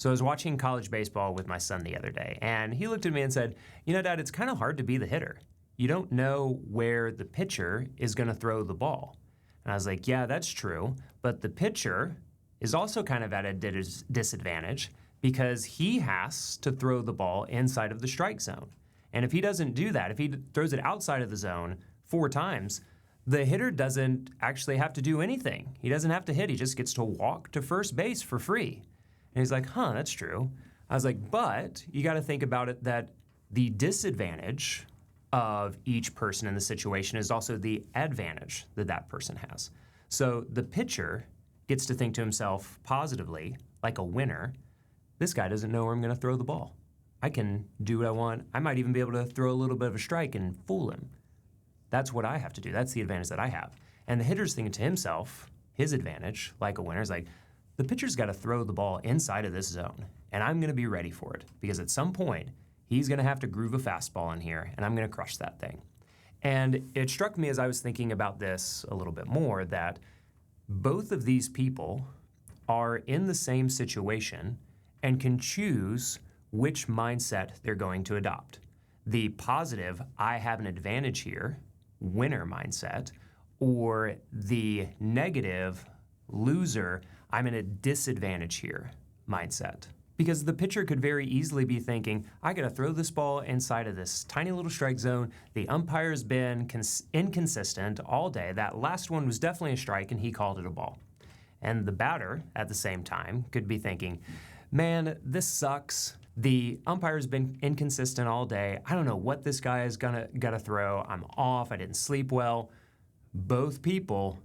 So I was watching college baseball with my son the other day, and he looked at me and said, "You know, Dad, it's kind of hard to be the hitter. You don't know where the pitcher is going to throw the ball." And I was like, "Yeah, that's true, but the pitcher is also kind of at a disadvantage because he has to throw the ball inside of the strike zone. And if he doesn't do that, if he throws it outside of the zone 4 times, the hitter doesn't actually have to do anything. He doesn't have to hit. He just gets to walk to first base for free." And he's like, "Huh, that's true." I was like, "But you got to think about it that the disadvantage of each person in the situation is also the advantage that that person has. So the pitcher gets to think to himself positively, like a winner, this guy doesn't know where I'm going to throw the ball. I can do what I want. I might even be able to throw a little bit of a strike and fool him. That's what I have to do. That's the advantage that I have." And the hitter's thinking to himself, his advantage, like a winner, is like, the pitcher's got to throw the ball inside of this zone, and I'm going to be ready for it because at some point, he's going to have to groove a fastball in here, and I'm going to crush that thing. And it struck me as I was thinking about this a little bit more that both of these people are in the same situation and can choose which mindset they're going to adopt. The positive, I have an advantage here, winner mindset, or the negative, loser, I'm in a disadvantage here mindset. Because the pitcher could very easily be thinking, I got to throw this ball inside of this tiny little strike zone. The umpire's been inconsistent all day. That last one was definitely a strike and he called it a ball. And the batter at the same time could be thinking, man, this sucks. The umpire's been inconsistent all day. I don't know what this guy is gotta throw. I'm off. I didn't sleep well. Both people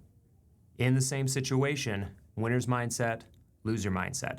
in the same situation, winner's mindset, loser mindset.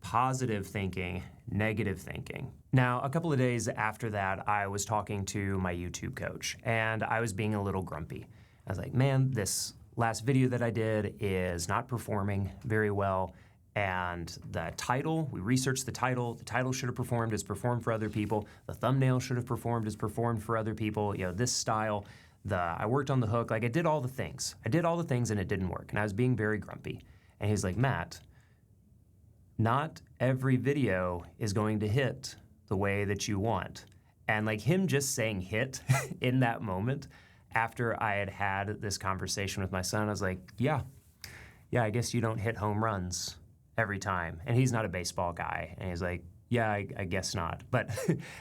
Positive thinking, negative thinking. Now, a couple of days after that, I was talking to my YouTube coach, and I was being a little grumpy. I was like, man, this last video that I did is not performing very well, and the title, we researched the title should have performed, it's performed for other people, the thumbnail should have performed, it's performed for other people, you know, this style, I worked on the hook, like I did all the things and it didn't work, and I was being very grumpy. And he's like, Matt, not every video is going to hit the way that you want. And like him just saying hit in that moment after I had had this conversation with my son, I was like, yeah, I guess you don't hit home runs every time. And he's not a baseball guy. And he's like, yeah, I guess not. But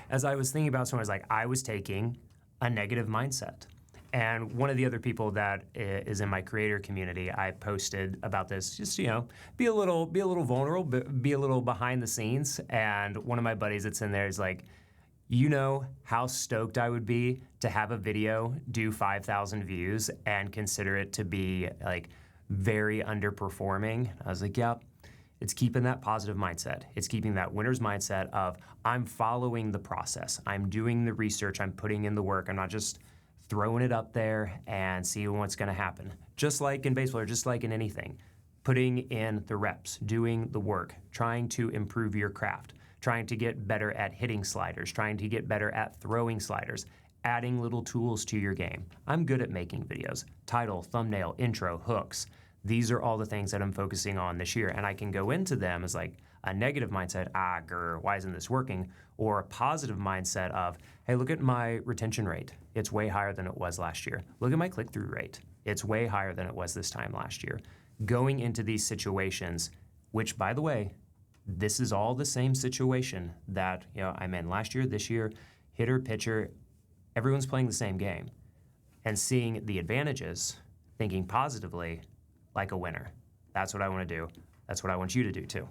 as I was thinking about someone, I was like, I was taking a negative mindset. And one of the other people that is in my creator community, I posted about this, just, you know, be a little vulnerable, be a little behind the scenes. And one of my buddies that's in there is like, you know how stoked I would be to have a video do 5,000 views and consider it to be like very underperforming. I was like, yep. It's keeping that positive mindset. It's keeping that winner's mindset of I'm following the process. I'm doing the research. I'm putting in the work. I'm not just throwing it up there and seeing what's going to happen. Just like in baseball or just like in anything, putting in the reps, doing the work, trying to improve your craft, trying to get better at hitting sliders, trying to get better at throwing sliders, adding little tools to your game. I'm good at making videos, title, thumbnail, intro, hooks. These are all the things that I'm focusing on this year, and I can go into them as like a negative mindset, why isn't this working? Or a positive mindset of, hey, look at my retention rate. It's way higher than it was last year. Look at my click-through rate. It's way higher than it was this time last year. Going into these situations, which by the way, this is all the same situation that I'm in last year, this year, hitter, pitcher, everyone's playing the same game. And seeing the advantages, thinking positively like a winner. That's what I want to do. That's what I want you to do too.